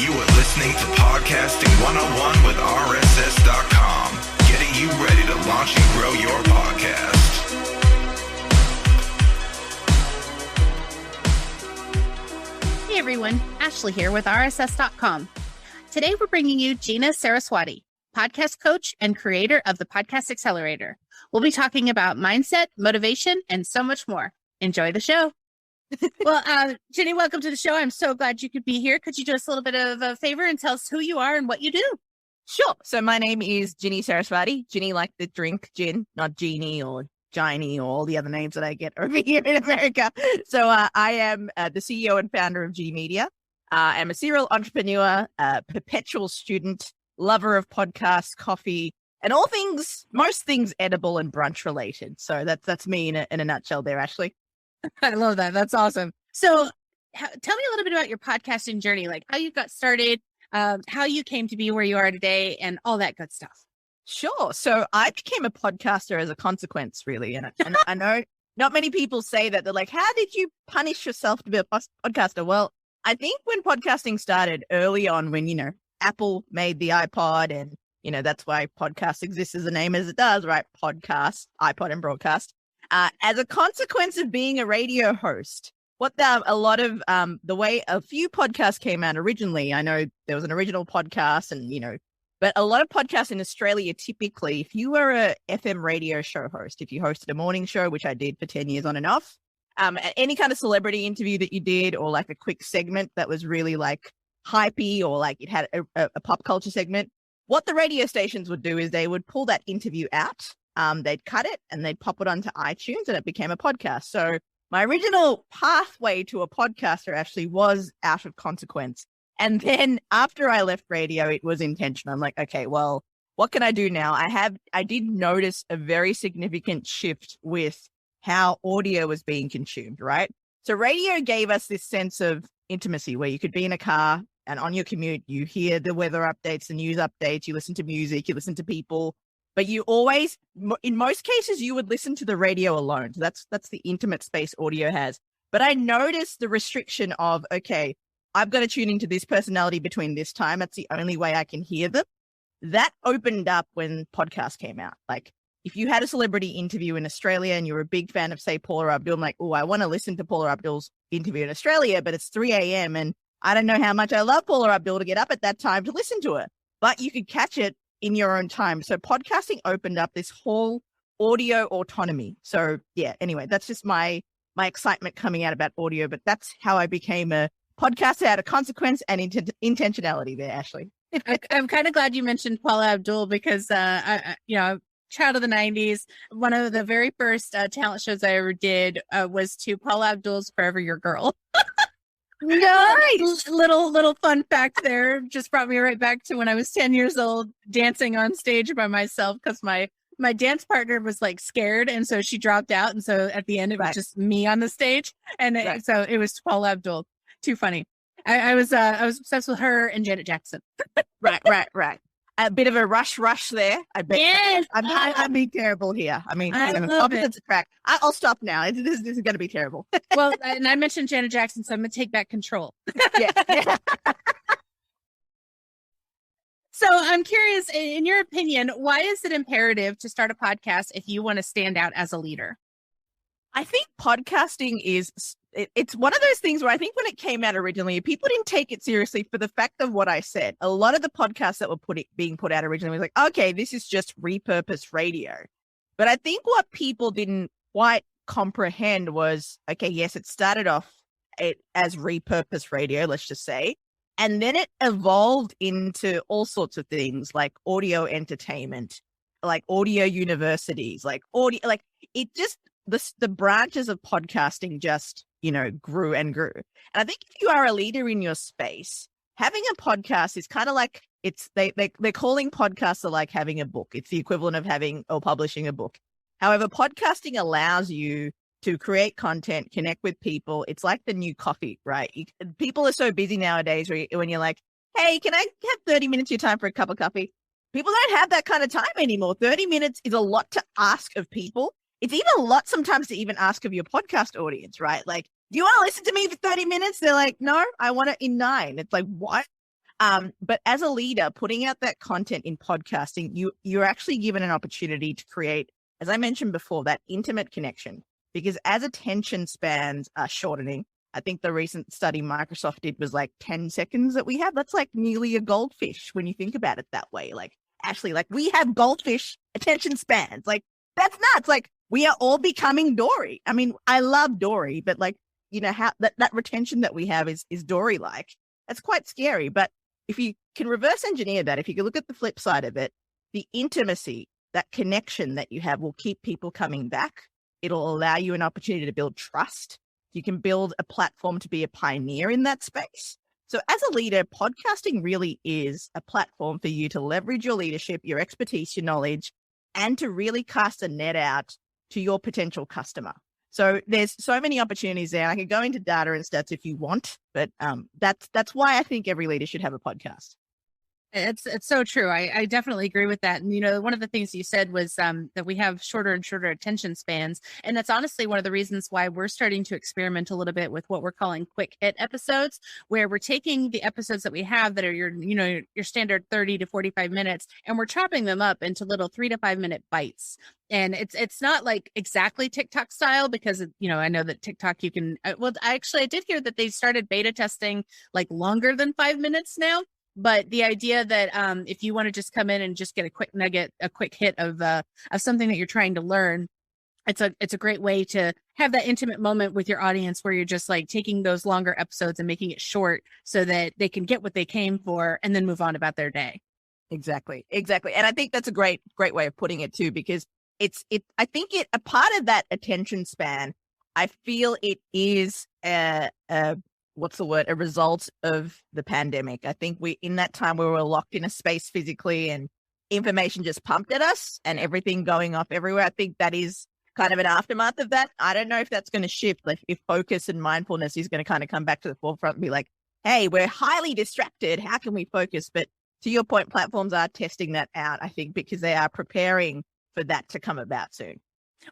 You are listening to Podcasting 101 with RSS.com, getting you ready to launch and grow your podcast. Hey everyone, Ashley here with RSS.com. Today we're bringing you Ginni Saraswati, podcast coach and creator of the Podcast Accelerator. We'll be talking about mindset, motivation, and so much more. Enjoy the show. Well, Ginni, welcome to the show. I'm so glad you could be here. Could you do us a little bit of a favor and tell us who you are and what you do? Sure. So my name is Ginni Saraswati. Ginni like the drink gin, not Genie or Ginny or all the other names that I get over here in America. So I am the CEO and founder of G Media. I'm a serial entrepreneur, perpetual student, lover of podcasts, coffee, and most things edible and brunch related. So that's me in a nutshell there, Ashley. I love that. That's awesome. So tell me a little bit about your podcasting journey, like how you got started, how you came to be where you are today, and all that good stuff. Sure. So I became a podcaster as a consequence, really. And I know not many people say that. They're like, how did you punish yourself to be a podcaster? Well, I think when podcasting started early on, when, Apple made the iPod and, that's why podcast exists as a name as it does, right? Podcast, iPod and broadcast. As a consequence of being a radio host, the way a few podcasts came out originally, I know there was an original podcast and, but a lot of podcasts in Australia, typically, if you were a FM radio show host, if you hosted a morning show, which I did for 10 years on and off, any kind of celebrity interview that you did, or like a quick segment that was really like hypey, or like it had a pop culture segment, what the radio stations would do is they would pull that interview out. They'd cut it and they'd pop it onto iTunes and it became a podcast. So my original pathway to a podcaster actually was out of consequence. And then after I left radio, it was intentional. I'm like, okay, well, what can I do now? I did notice a very significant shift with how audio was being consumed, right? So radio gave us this sense of intimacy where you could be in a car and on your commute, you hear the weather updates, the news updates, you listen to music, you listen to people. But you always, in most cases, you would listen to the radio alone. So that's the intimate space audio has. But I noticed the restriction of, okay, I've got to tune into this personality between this time. That's the only way I can hear them. That opened up when podcasts came out. Like if you had a celebrity interview in Australia and you're a big fan of, say, Paula Abdul, I'm like, oh, I want to listen to Paula Abdul's interview in Australia, but it's 3 a.m. and I don't know how much I love Paula Abdul to get up at that time to listen to her. But you could catch it in your own time. So podcasting opened up this whole audio autonomy. So yeah, anyway, that's just my excitement coming out about audio, but that's how I became a podcaster out of consequence and intentionality there, Ashley. I'm kind of glad you mentioned Paula Abdul because, child of the 90s, one of the very first talent shows I ever did was to Paula Abdul's Forever Your Girl. Nice. Little fun fact there. Just brought me right back to when I was 10 years old, dancing on stage by myself because my dance partner was like scared, and so she dropped out, and so at the end it was just me on the stage, and so it was Paula Abdul. Too funny. I was obsessed with her and Janet Jackson. Right. A bit of a rush there. I bet. Yes. I'm being terrible here. I mean, opposites attract. I'll stop now. This is going to be terrible. Well, and I mentioned Janet Jackson, so I'm going to take back control. Yeah. So I'm curious, in your opinion, why is it imperative to start a podcast if you want to stand out as a leader? I think podcasting it's one of those things where I think when it came out originally, people didn't take it seriously for the fact of what I said. A lot of the podcasts that were being put out originally was like, okay, this is just repurposed radio. But I think what people didn't quite comprehend was, okay, yes, it started off as repurposed radio, let's just say. And then it evolved into all sorts of things like audio entertainment, like audio universities, like audio, like it just, the branches of podcasting just, grew and grew. And I think if you are a leader in your space, having a podcast is kind of like they're calling podcasts like having a book. It's the equivalent of having or publishing a book. However, podcasting allows you to create content, connect with people. It's like the new coffee, right? People are so busy nowadays when you're like, hey, can I have 30 minutes of your time for a cup of coffee? People don't have that kind of time anymore. 30 minutes is a lot to ask of people. It's even a lot sometimes to even ask of your podcast audience, right? Like, do you want to listen to me for 30 minutes? They're like, no, I want it in 9. It's like, what? But as a leader, putting out that content in podcasting, you're actually given an opportunity to create, as I mentioned before, that intimate connection. Because as attention spans are shortening, I think the recent study Microsoft did was like 10 seconds that we have. That's like nearly a goldfish when you think about it that way. Like, Ashley, like we have goldfish attention spans. Like, that's nuts. Like, we are all becoming Dory. I mean, I love Dory, but like, how that retention that we have is Dory-like. That's quite scary. But if you can reverse engineer that, if you can look at the flip side of it, the intimacy, that connection that you have will keep people coming back. It'll allow you an opportunity to build trust. You can build a platform to be a pioneer in that space. So as a leader, podcasting really is a platform for you to leverage your leadership, your expertise, your knowledge, and to really cast a net out to your potential customer. So there's so many opportunities there. I can go into data and stats if you want, but that's why I think every leader should have a podcast. It's so true. I definitely agree with that. And, one of the things you said was that we have shorter and shorter attention spans. And that's honestly one of the reasons why we're starting to experiment a little bit with what we're calling quick hit episodes, where we're taking the episodes that we have that are your standard 30 to 45 minutes, and we're chopping them up into little 3 to 5 minute bites. And it's not like exactly TikTok style because, I know that TikTok you can, I did hear that they started beta testing like longer than 5 minutes now. But the idea that if you want to just come in and just get a quick nugget, a quick hit of something that you're trying to learn, it's a great way to have that intimate moment with your audience where you're just like taking those longer episodes and making it short so that they can get what they came for and then move on about their day. Exactly. And I think that's a great way of putting it too, because I think a part of that attention span, I feel it is a result of the pandemic. I think in that time we were locked in a space physically and information just pumped at us and everything going off everywhere. I think that is kind of an aftermath of that. I don't know if that's going to shift, like if focus and mindfulness is going to kind of come back to the forefront and be like, hey, we're highly distracted. How can we focus? But to your point, platforms are testing that out, I think, because they are preparing for that to come about soon.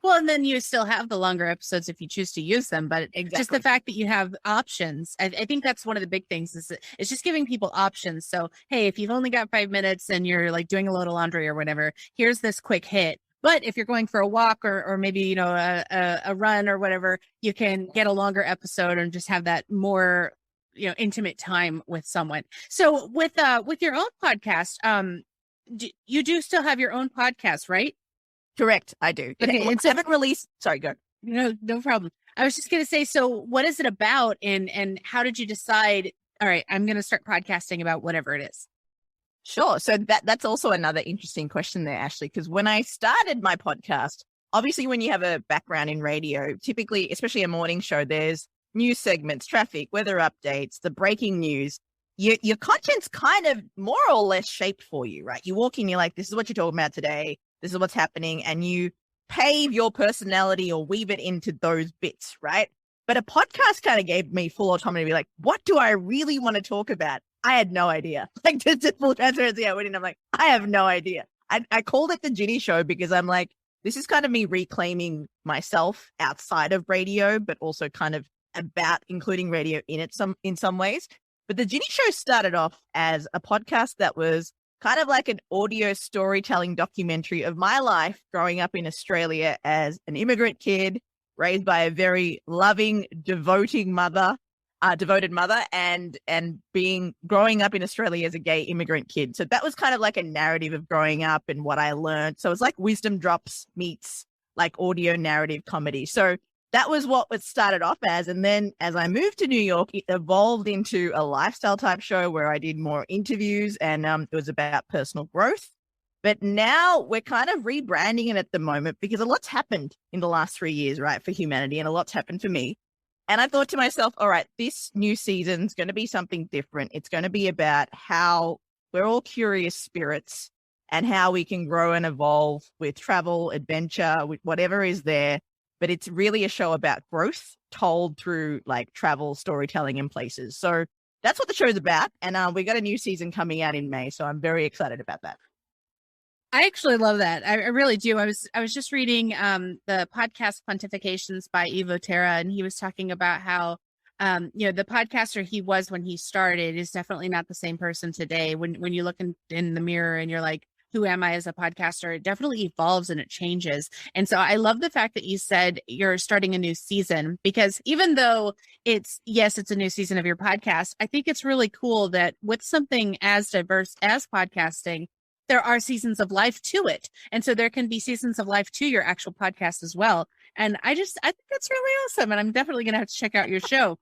Well, and then you still have the longer episodes if you choose to use them, but just the fact that you have options, I think that's one of the big things is it's just giving people options. So, hey, if you've only got 5 minutes and you're like doing a load of laundry or whatever, here's this quick hit. But if you're going for a walk or maybe, a run or whatever, you can get a longer episode and just have that more, intimate time with someone. So with your own podcast, you do still have your own podcast, right? Correct. I do. Okay. And so, haven't released. Sorry, go. No problem. I was just going to say, so what is it about and how did you decide, all right, I'm going to start podcasting about whatever it is? Sure. So that's also another interesting question there, Ashley, because when I started my podcast, obviously when you have a background in radio, typically, especially a morning show, there's news segments, traffic, weather updates, the breaking news. Your content's kind of more or less shaped for you, right? You walk in, you're like, this is what you're talking about today. This is what's happening. And you pave your personality or weave it into those bits, right? But a podcast kind of gave me full autonomy to be like, what do I really want to talk about? I had no idea. Like, just full transparency, I went in, I'm like, I have no idea. I called it the Ginni Show because I'm like, this is kind of me reclaiming myself outside of radio, but also kind of about including radio in some ways. But the Ginni Show started off as a podcast that was kind of like an audio storytelling documentary of my life growing up in Australia as an immigrant kid, raised by a very loving, devoted mother, and growing up in Australia as a gay immigrant kid. So that was kind of like a narrative of growing up and what I learned. So it's like wisdom drops meets like audio narrative comedy. So that was what it started off as. And then as I moved to New York, it evolved into a lifestyle type show where I did more interviews and it was about personal growth. But now we're kind of rebranding it at the moment because a lot's happened in the last 3 years, right, for humanity, and a lot's happened for me. And I thought to myself, all right, this new season's going to be something different. It's going to be about how we're all curious spirits and how we can grow and evolve with travel, adventure, with whatever is there. But it's really a show about growth told through like travel, storytelling in places. So that's what the show's about. And we got a new season coming out in May. So I'm very excited about that. I actually love that. I really do. I was just reading the podcast Pontifications by Evo Terra, and he was talking about how the podcaster he was when he started is definitely not the same person today. When you look in the mirror and you're like, who am I as a podcaster? It definitely evolves and it changes. And so I love the fact that you said you're starting a new season, because even though it's a new season of your podcast, I think it's really cool that with something as diverse as podcasting, there are seasons of life to it. And so there can be seasons of life to your actual podcast as well. And I think that's really awesome. And I'm definitely going to have to check out your show.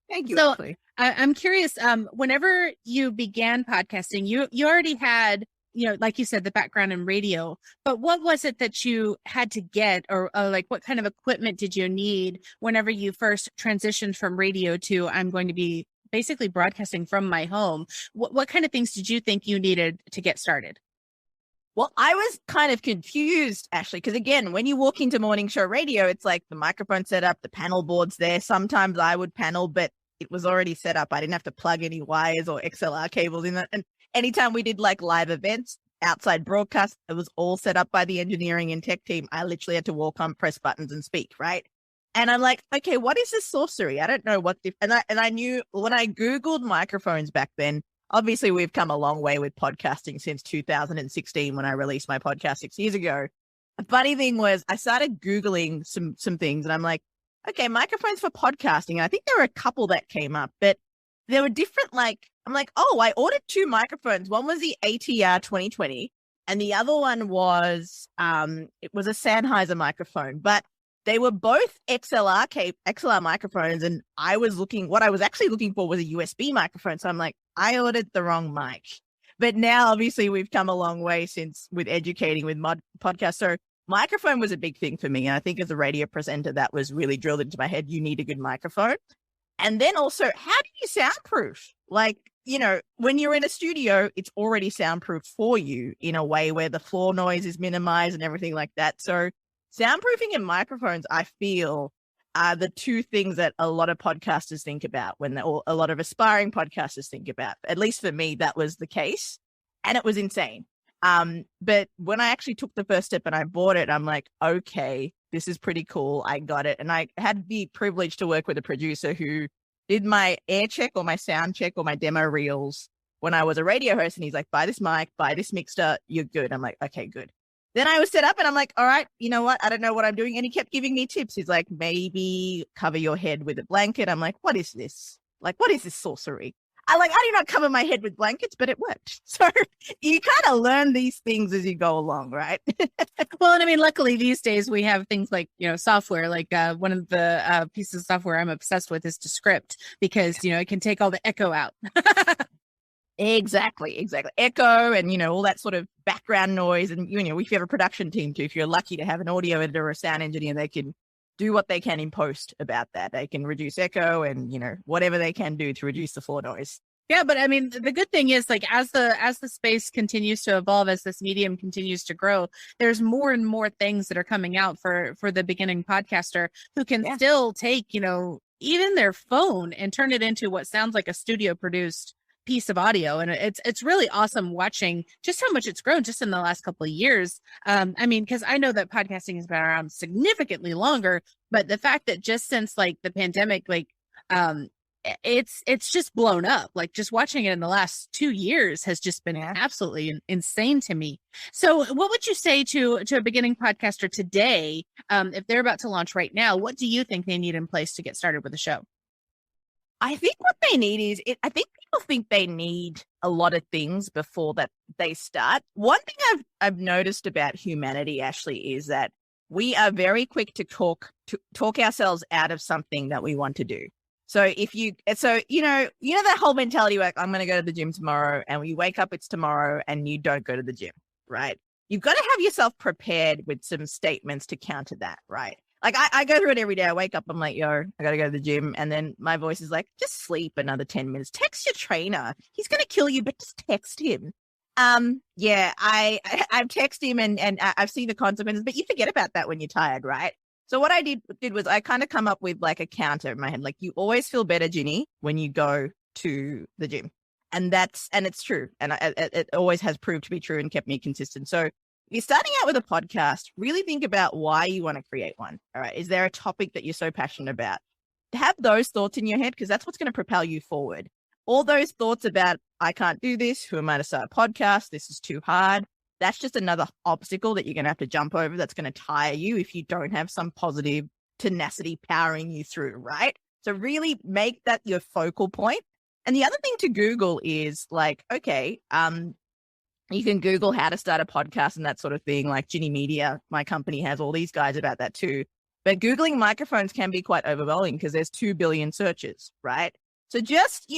Thank you. So I'm curious, whenever you began podcasting, you already had, like you said, the background in radio, but what was it that you had to get, or like what kind of equipment did you need whenever you first transitioned from radio to, I'm going to be basically broadcasting from my home? What kind of things did you think you needed to get started? Well, I was kind of confused, Ashley, because again, when you walk into morning show radio, it's like the microphone set up, the panel board's there. Sometimes I would panel, but it was already set up. I didn't have to plug any wires or XLR cables in it. And anytime we did like live events, outside broadcast, it was all set up by the engineering and tech team. I literally had to walk on, press buttons and speak, right? And I'm like, okay, what is this sorcery? I don't know what. And I knew when I Googled microphones back then. Obviously, we've come a long way with podcasting since 2016 when I released my podcast 6 years ago. The funny thing was I started Googling some things and I'm like, okay, microphones for podcasting. And I think there were a couple that came up, but there were different, I'm like, oh, I ordered 2 microphones. One was the ATR 2020 and the other one was, it was a Sennheiser microphone, but they were both XLR microphones. And what I was actually looking for was a USB microphone. So I'm like, I ordered the wrong mic. But now obviously we've come a long way since with educating with podcasts. So microphone was a big thing for me. And I think as a radio presenter, that was really drilled into my head. You need a good microphone. And then also, how do you soundproof? When you're in a studio, it's already soundproof for you in a way where the floor noise is minimized and everything like that. So soundproofing and microphones, I feel, are the 2 things that a lot of podcasters think about or a lot of aspiring podcasters think about. At least for me, that was the case. And it was insane. But when I actually took the first step and I bought it, I'm like, okay, this is pretty cool. I got it. And I had the privilege to work with a producer who did my air check or my sound check or my demo reels when I was a radio host. And he's like, buy this mic, buy this mixer, you're good. I'm like, okay, good. Then I was set up and I'm like, all right, you know what? I don't know what I'm doing. And he kept giving me tips. He's like, maybe cover your head with a blanket. I'm like, what is this? What is this sorcery? I do not cover my head with blankets, but it worked. So you kind of learn these things as you go along, right? Well, and I mean, luckily these days we have things like, software, one of the pieces of software I'm obsessed with is Descript because, it can take all the echo out. Exactly. Echo and, all that sort of background noise. And, if you have a production team too, if you're lucky to have an audio editor or a sound engineer, they can do what they can in post about that. They can reduce echo and, whatever they can do to reduce the floor noise. Yeah, but I mean, the good thing is as the space continues to evolve, as this medium continues to grow, there's more and more things that are coming out for the beginning podcaster who can still take, even their phone and turn it into what sounds like a studio produced piece of audio. And it's really awesome watching just how much it's grown just in the last couple of years. Because I know that podcasting has been around significantly longer, but the fact that just since the pandemic, it's just blown up. Just watching it in the last 2 years has just been absolutely insane to me. So what would you say to a beginning podcaster today, if they're about to launch right now? What do you think they need in place to get started with the show? I think what they need is, I think people think they need a lot of things before that they start. One thing I've noticed about humanity, Ashley, is that we are very quick to talk ourselves out of something that we want to do. So that whole mentality, I'm going to go to the gym tomorrow, and when you wake up, it's tomorrow and you don't go to the gym, right? You've got to have yourself prepared with some statements to counter that, right? I go through it every day. I wake up, I'm like, I got to go to the gym. And then my voice is like, just sleep another 10 minutes. Text your trainer. He's going to kill you, but just text him. I've texted him and I've seen the consequences, but you forget about that when you're tired, right? So what I did was I kind of come up with a counter in my head. You always feel better, Ginni, when you go to the gym. And it's true. And it always has proved to be true and kept me consistent. So if you're starting out with a podcast, really think about why you want to create one. All right. Is there a topic that you're so passionate about? have those thoughts in your head because that's what's going to propel you forward. All those thoughts about, I can't do this. Who am I to start a podcast? This is too hard. That's just another obstacle that you're going to have to jump over. That's going to tire you if you don't have some positive tenacity powering you through, right? So really make that your focal point. And the other thing to Google is like, okay, you can Google how to start a podcast and that sort of thing. Like Ginni Media, my company, has all these guides about that too. But Googling microphones can be quite overwhelming because there's 2 billion searches, right? So just,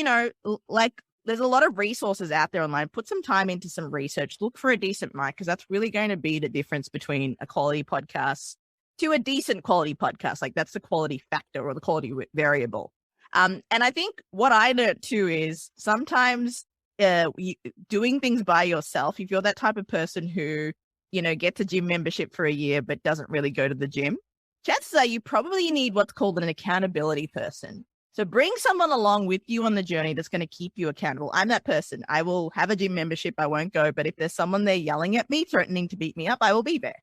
like there's a lot of resources out there online. Put some time into some research. Look for a decent mic because that's really going to be the difference between a quality podcast to a decent quality podcast. Like that's the quality factor or the quality variable. And I think what I learned too is sometimes doing things by yourself, if you're that type of person who, gets a gym membership for a year but doesn't really go to the gym, chances are you probably need what's called an accountability person. So bring someone along with you on the journey that's going to keep you accountable. I'm that person. I will have a gym membership. I won't go. But if there's someone there yelling at me, threatening to beat me up, I will be there.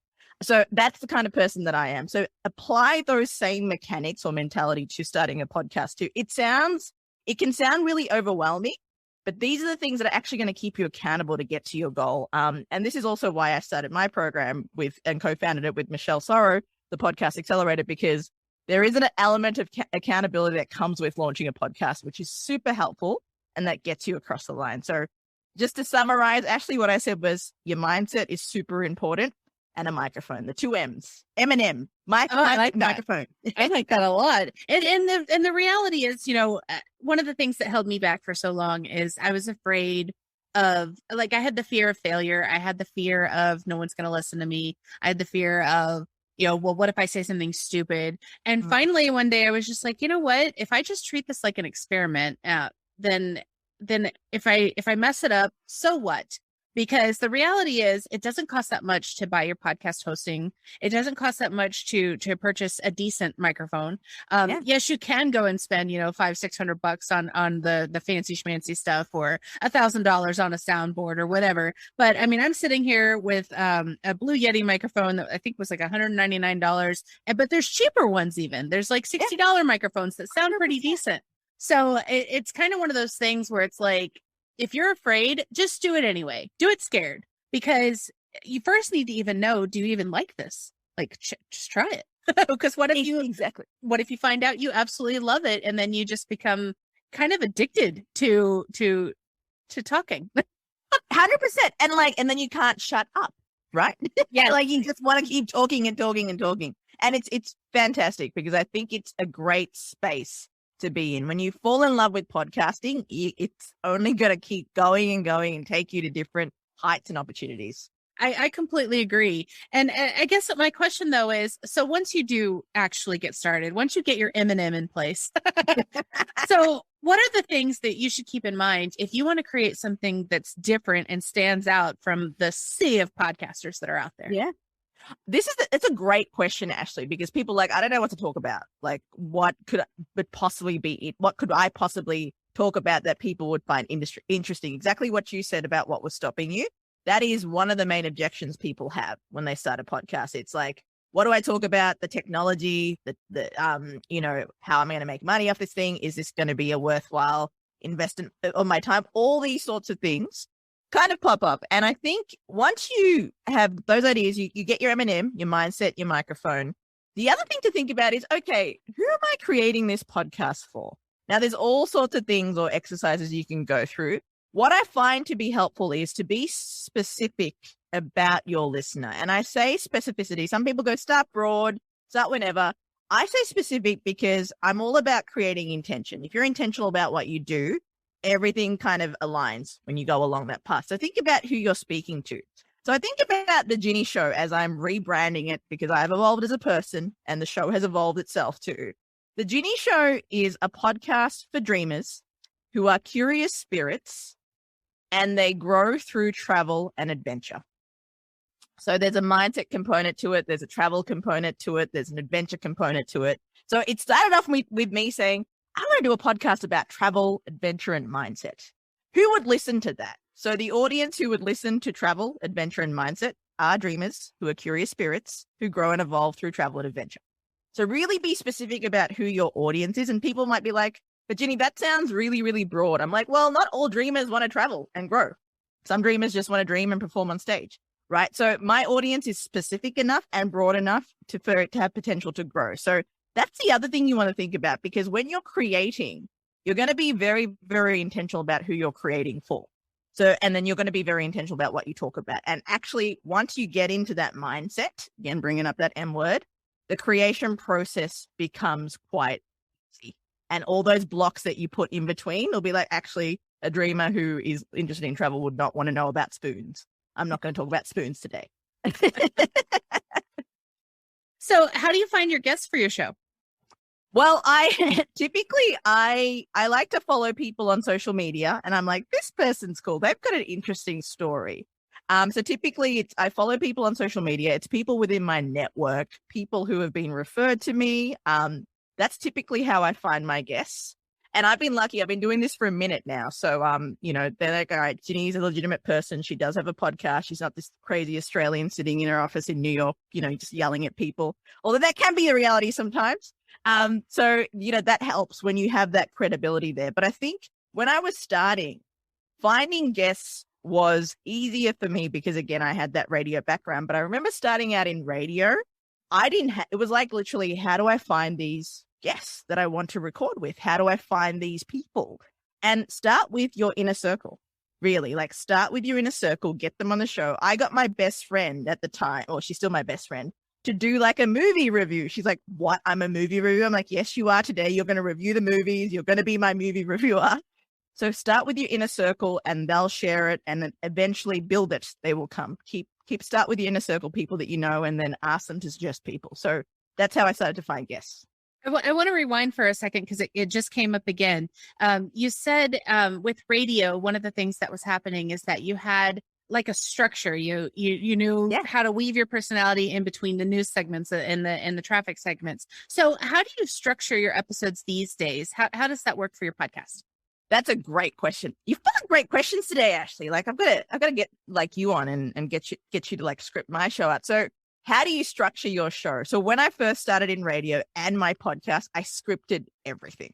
So that's the kind of person that I am. So apply those same mechanics or mentality to starting a podcast too. It can sound really overwhelming, but these are the things that are actually going to keep you accountable to get to your goal. And this is also why I started my program and co-founded it with Michelle Sorrow, the Podcast Accelerator, because there is an element of accountability that comes with launching a podcast, which is super helpful and that gets you across the line. So just to summarize, Ashley, what I said was your mindset is super important and a microphone, the 2 M's, M&M, I like microphone. I like that a lot. And the reality is, one of the things that held me back for so long is I was afraid of, like, I had the fear of failure. I had the fear of no one's going to listen to me. I had the fear of, well, what if I say something stupid? And finally, one day I was just like, you know what? If I just treat this like an experiment, then if I mess it up, so what? Because the reality is it doesn't cost that much to buy your podcast hosting. It doesn't cost that much to purchase a decent microphone. Yes, you can go and spend, $500-600 on the fancy schmancy stuff or $1,000 on a soundboard or whatever. But I mean, I'm sitting here with a Blue Yeti microphone that I think was like $199. But there's cheaper ones even. There's like $60 microphones that sound pretty decent. So it's kind of one of those things where it's like, if you're afraid, just do it anyway. Do it scared, because you first need to even know, do you even like this? Like, just try it. Because what if you find out you absolutely love it, and then you just become kind of addicted to talking? 100%. And then you can't shut up, right? Yeah. Like you just want to keep talking and talking and talking. And it's fantastic because I think it's a great space to be in. When you fall in love with podcasting, it's only going to keep going and going and take you to different heights and opportunities. I completely agree. And I guess my question though is, so once you do actually get started, once you get your M&M in place, so what are the things that you should keep in mind if you want to create something that's different and stands out from the sea of podcasters that are out there? Yeah. It's a great question, Ashley, because people are like, I don't know what to talk about. Like, what could possibly be it? What could I possibly talk about that people would find interesting? Exactly what you said about what was stopping you. That is one of the main objections people have when they start a podcast. It's like, what do I talk about? The technology, how am I going to make money off this thing? Is this going to be a worthwhile investment of my time? All these sorts of things kind of pop up. And I think once you have those ideas, you get your M&M, your mindset, your microphone. The other thing to think about is, okay, who am I creating this podcast for? Now, there's all sorts of things or exercises you can go through. What I find to be helpful is to be specific about your listener. And I say specificity. Some people go start broad, start whenever. I say specific because I'm all about creating intention. If you're intentional about what you do, everything kind of aligns when you go along that path. So think about who you're speaking to. So I think about the Ginni Show as I'm rebranding it because I've evolved as a person and the show has evolved itself too. The Ginni Show is a podcast for dreamers who are curious spirits and they grow through travel and adventure. So there's a mindset component to it. There's a travel component to it. There's an adventure component to it. So it started off with me saying, I want to do a podcast about travel, adventure, and mindset. Who would listen to that? So the audience who would listen to travel, adventure, and mindset are dreamers who are curious spirits who grow and evolve through travel and adventure. So really be specific about who your audience is. And people might be like, but Ginni, that sounds really, really broad. I'm like, well, not all dreamers want to travel and grow. Some dreamers just want to dream and perform on stage, right? So my audience is specific enough and broad enough for it to have potential to grow. So that's the other thing you want to think about, because when you're creating, you're going to be very, very intentional about who you're creating for. So, and then you're going to be very intentional about what you talk about. And actually, once you get into that mindset, again, bringing up that M word, the creation process becomes quite easy. And all those blocks that you put in between will be like, actually, a dreamer who is interested in travel would not want to know about spoons. I'm not going to talk about spoons today. So how do you find your guests for your show? Well, I like to follow people on social media, and I'm like, this person's cool. They've got an interesting story. So typically I follow people on social media. It's people within my network, people who have been referred to me. That's typically how I find my guests. And I've been lucky. I've been doing this for a minute now. So, they're like, all right, Ginni's a legitimate person. She does have a podcast. She's not this crazy Australian sitting in her office in New York, just yelling at people. Although that can be a reality sometimes. So, that helps when you have that credibility there. But I think when I was starting, finding guests was easier for me because, again, I had that radio background. But I remember starting out in radio, it was like literally, how do I find these guests that I want to record with? How do I find these people? And start with your inner circle, really. Like, start with your inner circle, get them on the show. I got my best friend at the time, or she's still my best friend, to do like a movie review. She's like, what? I'm a movie reviewer? I'm like, yes, you are today. You're going to review the movies. You're going to be my movie reviewer. So start with your inner circle and they'll share it, and then eventually build it. They will come. Start with your inner circle, people that you know, and then ask them to suggest people. So that's how I started to find guests. I want to rewind for a second because it just came up again. You said with radio, one of the things that was happening is that you had like a structure. You knew how to weave your personality in between the news segments and the traffic segments. So how do you structure your episodes these days? How does that work for your podcast? That's a great question. You've got great questions today, Ashley. Like I've got to get like you on and get you to like script my show out. So how do you structure your show? So when I first started in radio and my podcast, I scripted everything.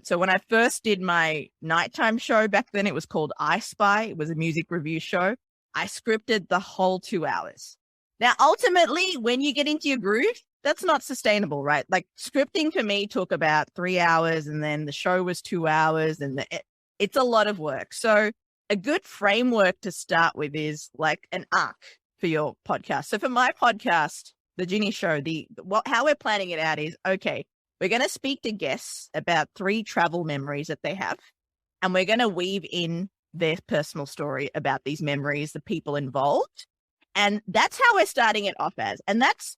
So when I first did my nighttime show back then, it was called I Spy. It was a music review show. I scripted the whole 2 hours. Now, ultimately, when you get into your groove, that's not sustainable, right? Like scripting for me took about 3 hours, and then the show was 2 hours, and it's a lot of work. So a good framework to start with is like an arc for your podcast. So for my podcast, the Ginni Show, how we're planning it out is, okay, we're going to speak to guests about 3 travel memories that they have, and we're going to weave in their personal story about these memories, the people involved. And that's how we're starting it off as. And that's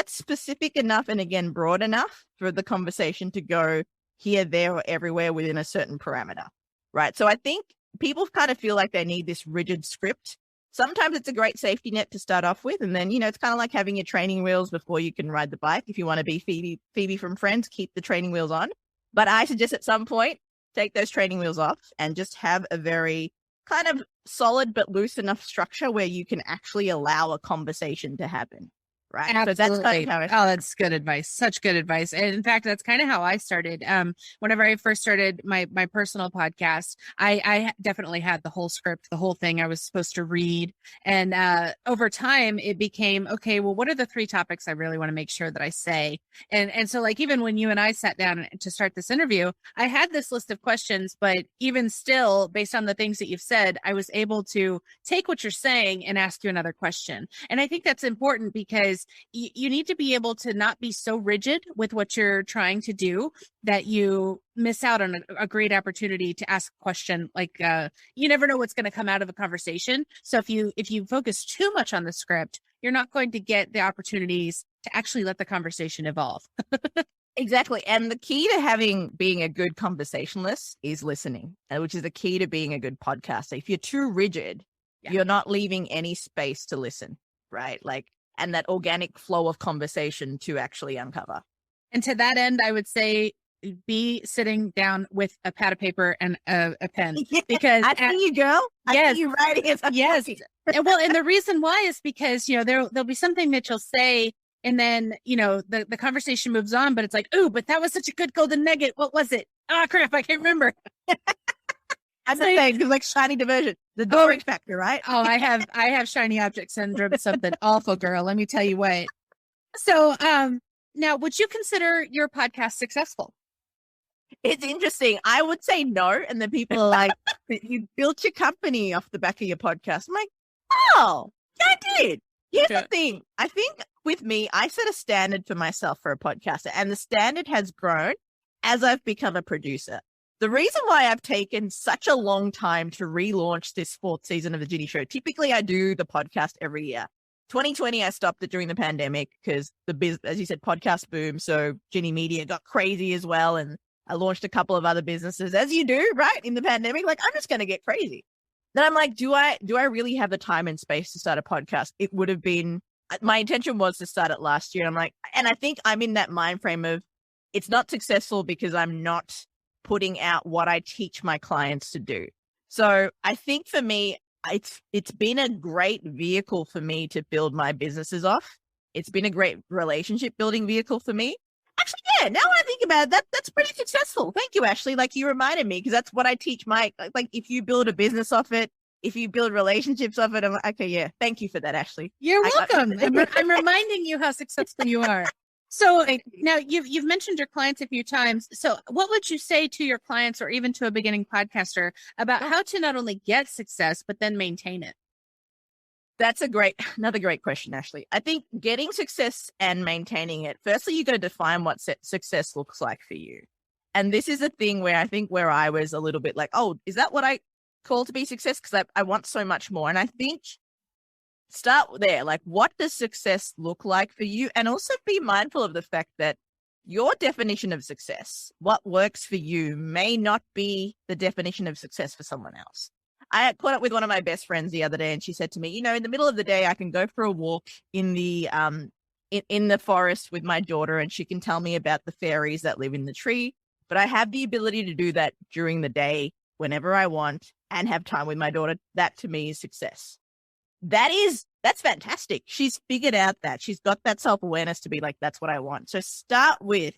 specific enough and, again, broad enough for the conversation to go here, there, or everywhere within a certain parameter, right? So I think people kind of feel like they need this rigid script. Sometimes it's a great safety net to start off with. And then, it's kind of like having your training wheels before you can ride the bike. If you want to be Phoebe from Friends, keep the training wheels on. But I suggest at some point, take those training wheels off and just have a very kind of solid but loose enough structure where you can actually allow a conversation to happen. Right. Absolutely. So that's kind of how that's good advice. Such good advice. And in fact, that's kind of how I started. Whenever I first started my personal podcast, I definitely had the whole script, the whole thing I was supposed to read. And over time, it became, okay, well, what are the 3 topics I really want to make sure that I say? And so like, even when you and I sat down to start this interview, I had this list of questions, but even still, based on the things that you've said, I was able to take what you're saying and ask you another question. And I think that's important because you need to be able to not be so rigid with what you're trying to do that you miss out on a great opportunity to ask a question. Like you never know what's going to come out of a conversation. So if you focus too much on the script, you're not going to get the opportunities to actually let the conversation evolve. Exactly. And the key to being a good conversationalist is listening, which is the key to being a good podcaster. If you're too rigid, you're not leaving any space to listen, right? And that organic flow of conversation to actually uncover. And to that end, I would say be sitting down with a pad of paper and a pen. Because I see you, girl. I see you writing. Yes. And the reason why is because, there'll be something that you'll say And then, the conversation moves on, but it's like, oh, but that was such a good golden nugget. What was it? Oh, crap. I can't remember. I'm the same, because like shiny diversion, the storage factor, right? Oh, I have shiny object syndrome, something awful, girl. Let me tell you what. So, now, would you consider your podcast successful? It's interesting. I would say no. And then people are like, you built your company off the back of your podcast. I'm like, oh, yeah, I did. Here's the thing. I think with me, I set a standard for myself for a podcaster, and the standard has grown as I've become a producer. The reason why I've taken such a long time to relaunch this 4th season of the Ginni Show, typically I do the podcast every year. 2020, I stopped it during the pandemic because as you said, podcast boom. So Ginni Media got crazy as well. And I launched a couple of other businesses, as you do, right? In the pandemic, like, I'm just going to get crazy. Then I'm like, do I really have the time and space to start a podcast? It would have been, my intention was to start it last year. And I'm like, and I think I'm in that mind frame of it's not successful because I'm not putting out what I teach my clients to do. So I think for me, it's been a great vehicle for me to build my businesses off. It's been a great relationship building vehicle for me. Actually, yeah, now when I think about it, that's pretty successful. Thank you, Ashley. Like, you reminded me, because that's what I teach like, if you build a business off it, if you build relationships off it, I'm like, okay, yeah, thank you for that, Ashley. You're welcome. I'm reminding you how successful you are. So now you've mentioned your clients a few times. So what would you say to your clients, or even to a beginning podcaster, about how to not only get success, but then maintain it? That's another great question, Ashley. I think getting success and maintaining it, firstly, you got to define what success looks like for you. And this is a thing where I think where I was a little bit like, oh, is that what I call to be success? Because I want so much more. And I think start there. Like, what does success look like for you? And also be mindful of the fact that your definition of success, what works for you, may not be the definition of success for someone else. I caught up with one of my best friends the other day, and she said to me, in the middle of the day, I can go for a walk in the forest with my daughter, and she can tell me about the fairies that live in the tree. But I have the ability to do that during the day, whenever I want, and have time with my daughter. That to me is success. That's fantastic. She's figured out that. She's got that self-awareness to be like, that's what I want. So start with,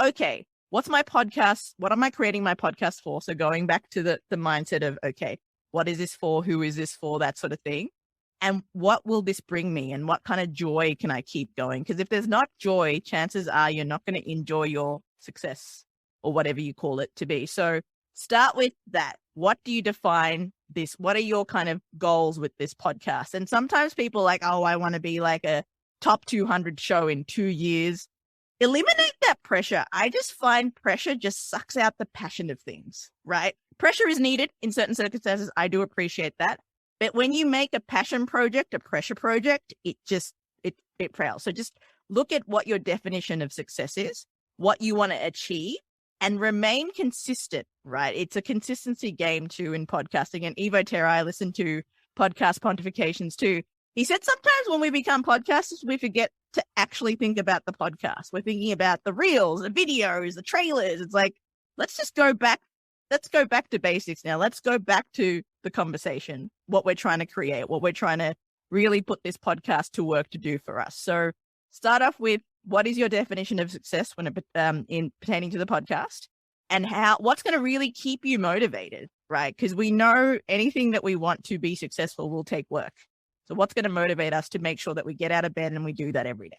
okay, what's my podcast? What am I creating my podcast for? So going back to the mindset of, okay, what is this for? Who is this for? That sort of thing. And what will this bring me? And what kind of joy can I keep going? Because if there's not joy, chances are you're not going to enjoy your success, or whatever you call it to be. So start with that. What do you define this? What are your kind of goals with this podcast? And sometimes people are like, oh, I want to be like a top 200 show in 2 years. Eliminate that pressure. I just find pressure just sucks out the passion of things, right? Pressure is needed in certain circumstances. I do appreciate that. But when you make a passion project, a pressure project, it fails. So just look at what your definition of success is, what you want to achieve, and remain consistent, right? It's a consistency game too in podcasting. And Evo Terra, I listen to podcast pontifications too. He said sometimes when we become podcasters, we forget to actually think about the podcast. We're thinking about the reels, the videos, the trailers. It's like, let's just go back. Let's go back to basics now. Let's go back to the conversation, what we're trying to create, what we're trying to really put this podcast to work to do for us. So start off with, what is your definition of success when in pertaining to the podcast, and what's going to really keep you motivated, right? Because we know anything that we want to be successful will take work. So what's going to motivate us to make sure that we get out of bed and we do that every day?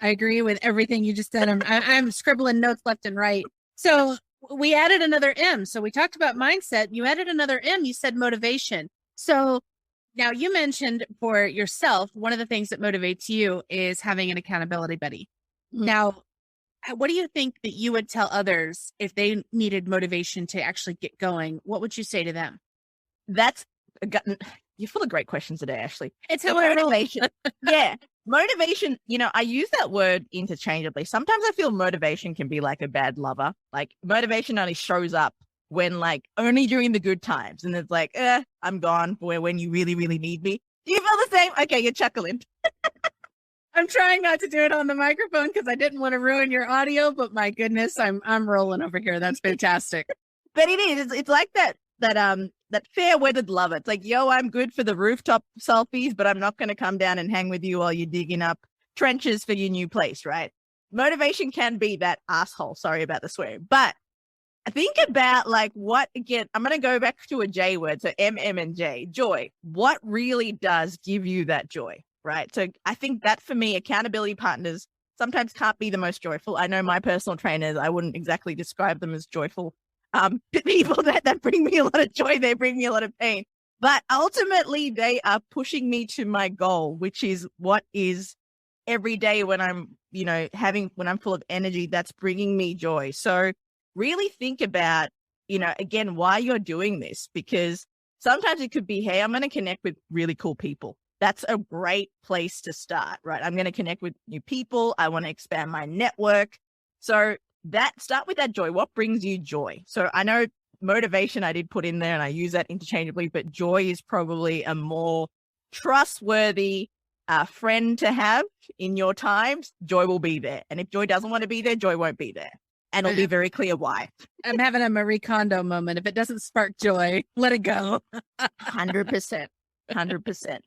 I agree with everything you just said. I'm scribbling notes left and right. So we added another M. So we talked about mindset. You added another M. You said motivation. So now you mentioned for yourself, one of the things that motivates you is having an accountability buddy. Mm-hmm. Now, what do you think that you would tell others if they needed motivation to actually get going? What would you say to them? You're full of great questions today, Ashley. It's a motivation. Yeah. Motivation, I use that word interchangeably. Sometimes I feel motivation can be like a bad lover. Like, motivation only shows up when, like, only during the good times. And it's like, I'm gone when you really, really need me. Do you feel the same? Okay, you're chuckling. I'm trying not to do it on the microphone because I didn't want to ruin your audio, but my goodness, I'm rolling over here. That's fantastic. But it is. It's like that that fair weathered lover. It's like, yo, I'm good for the rooftop selfies, but I'm not going to come down and hang with you while you're digging up trenches for your new place, right? Motivation can be that asshole. Sorry about the swear, but think about like what, again, I'm going to go back to a J word. So and J, joy. What really does give you that joy, right? So I think that for me, accountability partners sometimes can't be the most joyful. I know my personal trainers, I wouldn't exactly describe them as joyful people that bring me a lot of joy. They bring me a lot of pain, but ultimately they are pushing me to my goal, which is what is every day when I'm, when I'm full of energy, that's bringing me joy. So really think about, again, why you're doing this, because sometimes it could be, hey, I'm going to connect with really cool people. That's a great place to start, right? I'm going to connect with new people. I want to expand my network. So start with that joy. What brings you joy? So I know motivation I did put in there and I use that interchangeably, but joy is probably a more trustworthy friend to have in your times. Joy will be there. And if joy doesn't want to be there, joy won't be there. And it'll be very clear why. I'm having a Marie Kondo moment. If it doesn't spark joy, let it go. 100%. 100%.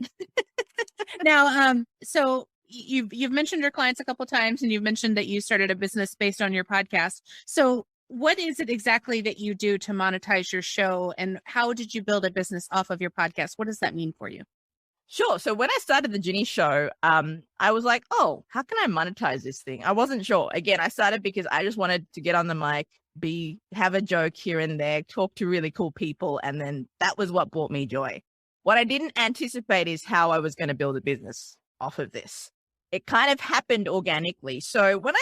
Now, so you've mentioned your clients a couple of times, and you've mentioned that you started a business based on your podcast. So what is it exactly that you do to monetize your show, and how did you build a business off of your podcast? What does that mean for you? Sure. So when I started the Ginni show, I was like, oh, how can I monetize this thing? I wasn't sure. Again, I started because I just wanted to get on the mic, have a joke here and there, talk to really cool people. And then that was what brought me joy. What I didn't anticipate is how I was going to build a business off of this. It kind of happened organically. So when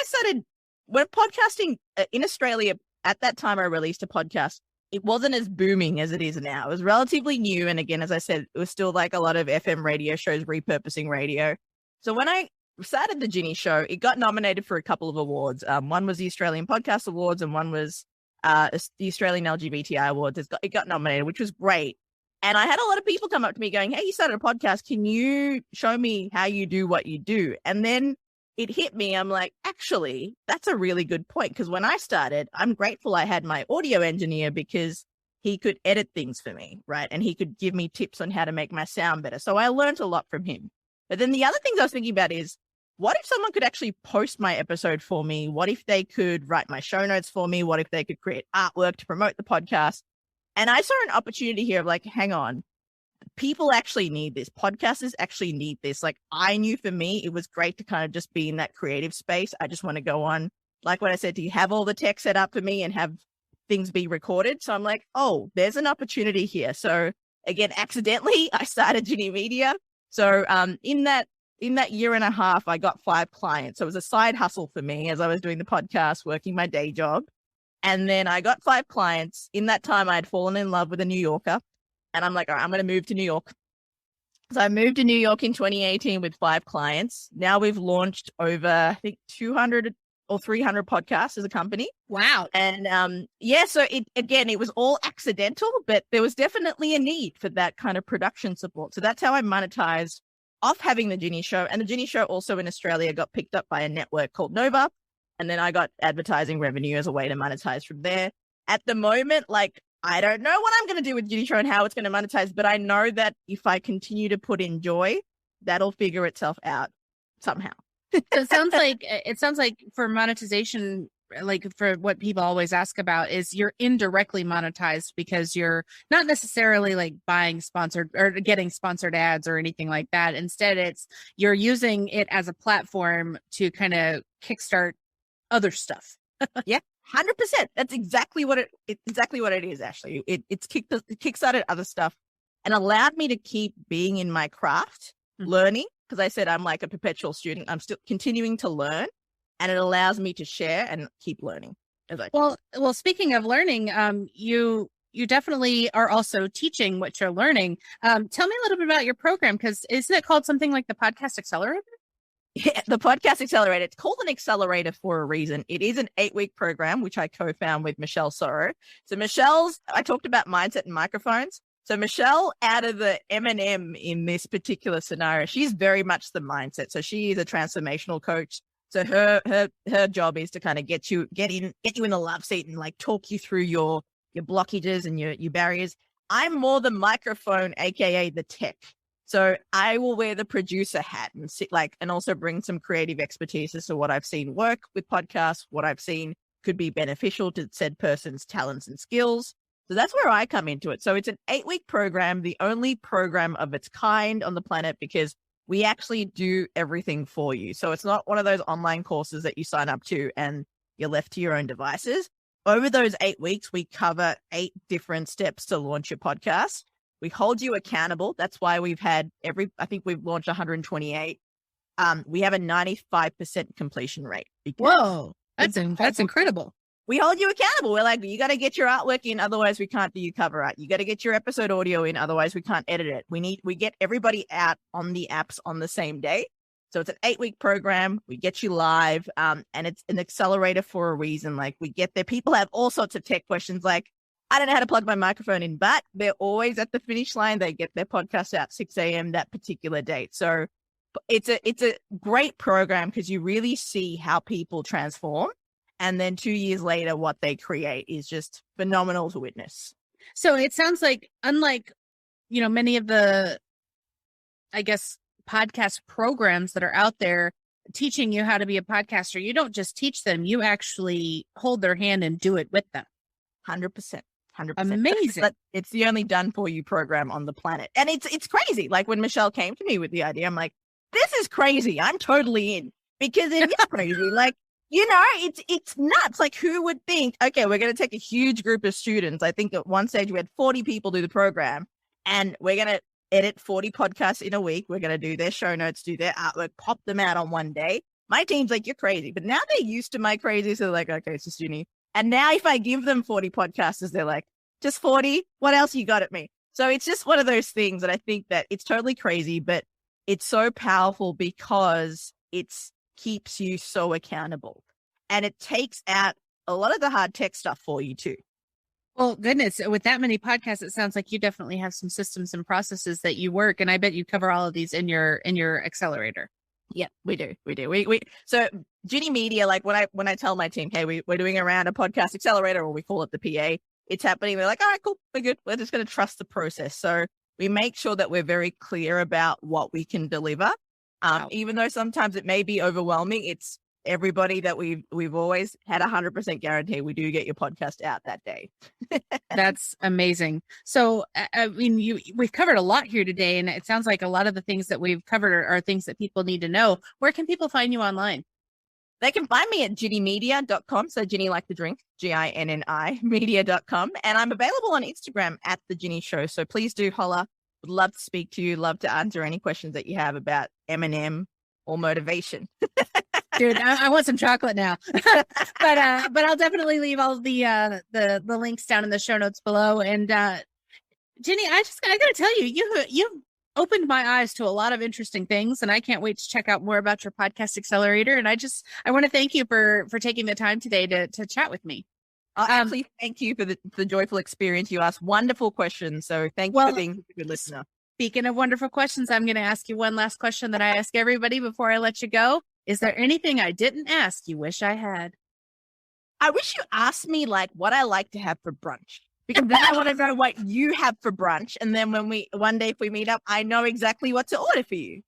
podcasting in Australia, at that time, I released a podcast. It wasn't as booming as it is now. It was relatively new. And again, as I said, it was still like a lot of FM radio shows repurposing radio. So when I started the Ginni show, it got nominated for a couple of awards. One was the Australian Podcast Awards and one was the Australian LGBTI Awards. It got nominated, which was great. And I had a lot of people come up to me going, hey, you started a podcast. Can you show me how you do what you do? And then it hit me. I'm like, actually, that's a really good point. Because when I started, I'm grateful I had my audio engineer because he could edit things for me, right? And he could give me tips on how to make my sound better. So I learned a lot from him. But then the other things I was thinking about is, what if someone could actually post my episode for me? What if they could write my show notes for me? What if they could create artwork to promote the podcast? And I saw an opportunity here of like, hang on, people actually need this. Podcasters actually need this. Like I knew for me, it was great to kind of just be in that creative space. I just want to go on, like what I said, to have all the tech set up for me and have things be recorded. So I'm like, oh, there's an opportunity here. So again, accidentally, I started Ginni Media. So in that year and a half, I got 5 clients. So it was a side hustle for me as I was doing the podcast, working my day job. And then I got 5 clients. In that time, I had fallen in love with a New Yorker. And I'm like, all right, I'm going to move to New York. So I moved to New York in 2018 with 5 clients. Now we've launched over, I think, 200 or 300 podcasts as a company. Wow. And so it was all accidental, but there was definitely a need for that kind of production support. So that's how I monetized off having the Ginni show. And the Ginni show also in Australia got picked up by a network called Nova. And then I got advertising revenue as a way to monetize from there. At the moment, like, I don't know what I'm going to do with Ginni show and how it's going to monetize, but I know that if I continue to put in joy, that'll figure itself out somehow. So it sounds like for monetization, like for what people always ask about is you're indirectly monetized because you're not necessarily like buying sponsored or getting sponsored ads or anything like that. Instead, you're using it as a platform to kind of kickstart other stuff. Yeah, 100%. That's exactly what it is, Ashley. It's kickstarted other stuff and allowed me to keep being in my craft, learning, because I said I'm like a perpetual student. I'm still continuing to learn, and it allows me to share and keep learning. Well, speaking of learning, you definitely are also teaching what you're learning. Tell me a little bit about your program, because isn't it called something like the Podcast Accelerator? Yeah, the Podcast Accelerator. It's called an accelerator for a reason. It is an 8-week program, which I co-found with Michelle Sorrow. So I talked about mindset and microphones. So Michelle, out of the M&M in this particular scenario, she's very much the mindset. So she is a transformational coach. So her job is to kind of get you in the love seat and like talk you through your blockages and your barriers. I'm more the microphone, AKA the tech. So I will wear the producer hat and sit and also bring some creative expertise as to what I've seen work with podcasts, what I've seen could be beneficial to said person's talents and skills. So that's where I come into it. So it's an 8-week program, the only program of its kind on the planet, because we actually do everything for you. So it's not one of those online courses that you sign up to and you're left to your own devices. Over those 8 weeks, we cover 8 different steps to launch your podcast. We hold you accountable. That's why we've had I think we've launched 128. We have a 95% completion rate. Whoa, that's incredible. We hold you accountable. We're like, you got to get your artwork in. Otherwise we can't do your cover art. You got to get your episode audio in. Otherwise we can't edit it. We get everybody out on the apps on the same day. So it's an 8-week program. We get you live. And it's an accelerator for a reason. Like, we get there. People have all sorts of tech questions. Like, I don't know how to plug my microphone in, but they're always at the finish line. They get their podcast out 6 a.m. that particular date. So it's a great program because you really see how people transform. And then 2 years later, what they create is just phenomenal to witness. So it sounds like, unlike, many of the, I guess, podcast programs that are out there teaching you how to be a podcaster, you don't just teach them, you actually hold their hand and do it with them. 100%. Amazing. It's the only done for you program on the planet. And it's crazy. Like, when Michelle came to me with the idea, I'm like, this is crazy. I'm totally in, because it is crazy. Like, it's nuts. Like, who would think, okay, we're going to take a huge group of students. I think at one stage we had 40 people do the program, and we're going to edit 40 podcasts in a week. We're going to do their show notes, do their artwork, pop them out on one day. My team's like, you're crazy. But now they're used to my crazy. So they're like, okay, it's just uni. And now if I give them 40 podcasters, they're like, just 40? What else you got at me? So it's just one of those things that I think that it's totally crazy, but it's so powerful because it's keeps you so accountable, and it takes out a lot of the hard tech stuff for you too. Well, goodness, with that many podcasts, it sounds like you definitely have some systems and processes that you work. And I bet you cover all of these in your accelerator. Yeah, we do. So Ginni Media, like when I tell my team, hey, we're doing around a podcast accelerator, or we call it the PA, it's happening. They're like, all right, cool, we're good. We're just going to trust the process. So we make sure that we're very clear about what we can deliver. Even though sometimes it may be overwhelming, it's everybody that we've always had 100% guarantee we do get your podcast out that day. That's amazing. So, I mean, we've covered a lot here today, and it sounds like a lot of the things that we've covered are things that people need to know. Where can people find you online? They can find me at ginnimedia.com. So Ginni like the drink, Ginni media.com. And I'm available on Instagram at The Ginni Show. So please do holler. Would love to speak to you. Love to answer any questions that you have about M&M or motivation. Dude, I want some chocolate now. but I'll definitely leave all the links down in the show notes below. And Ginni, I got to tell you, you've opened my eyes to a lot of interesting things, and I can't wait to check out more about your Podcast Accelerator. And I want to thank you for taking the time today to chat with me. Actually, thank you for the joyful experience. You asked wonderful questions. So thank you for being a good listener. Speaking of wonderful questions, I'm going to ask you one last question that I ask everybody before I let you go. Is there anything I didn't ask you wish I had? I wish you asked me like what I like to have for brunch, because then I want to know what you have for brunch. And then one day if we meet up, I know exactly what to order for you.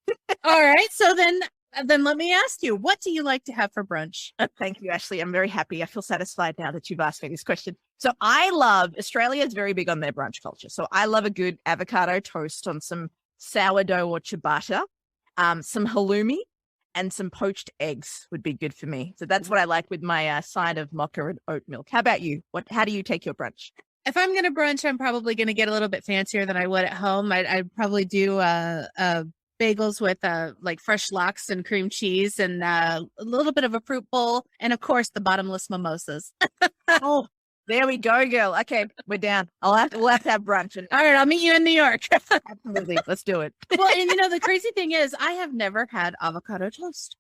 All right. So then let me ask you, what do you like to have for brunch? Thank you, Ashley. I'm very happy. I feel satisfied now that you've asked me this question. So Australia is very big on their brunch culture. So I love a good avocado toast on some sourdough or ciabatta, some halloumi, and some poached eggs would be good for me. So that's what I like with my side of mocha and oat milk. How about you? How do you take your brunch? If I'm going to brunch, I'm probably going to get a little bit fancier than I would at home. I'd probably do bagels with like fresh lox and cream cheese, and a little bit of a fruit bowl, and of course the bottomless mimosas. Oh, there we go, girl. Okay, we're down. We'll have to have brunch. All right, I'll meet you in New York. Absolutely, let's do it. Well, and the crazy thing is, I have never had avocado toast.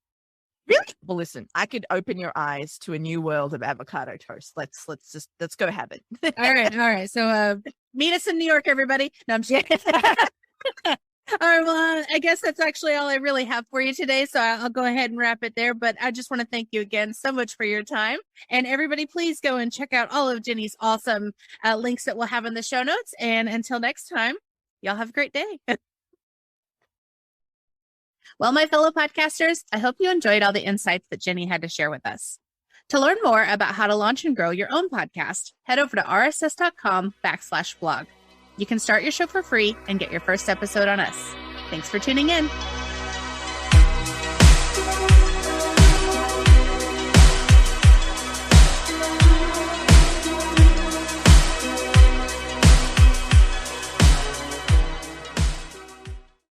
Really? Well, listen, I could open your eyes to a new world of avocado toast. Let's go have it. All right. So meet us in New York, everybody. No, I'm just kidding. All right, well, I guess that's actually all I really have for you today. So I'll go ahead and wrap it there. But I just want to thank you again so much for your time. And everybody, please go and check out all of Ginni's awesome links that we'll have in the show notes. And until next time, y'all have a great day. Well, my fellow podcasters, I hope you enjoyed all the insights that Ginni had to share with us. To learn more about how to launch and grow your own podcast, head over to rss.com/blog. You can start your show for free and get your first episode on us. Thanks for tuning in.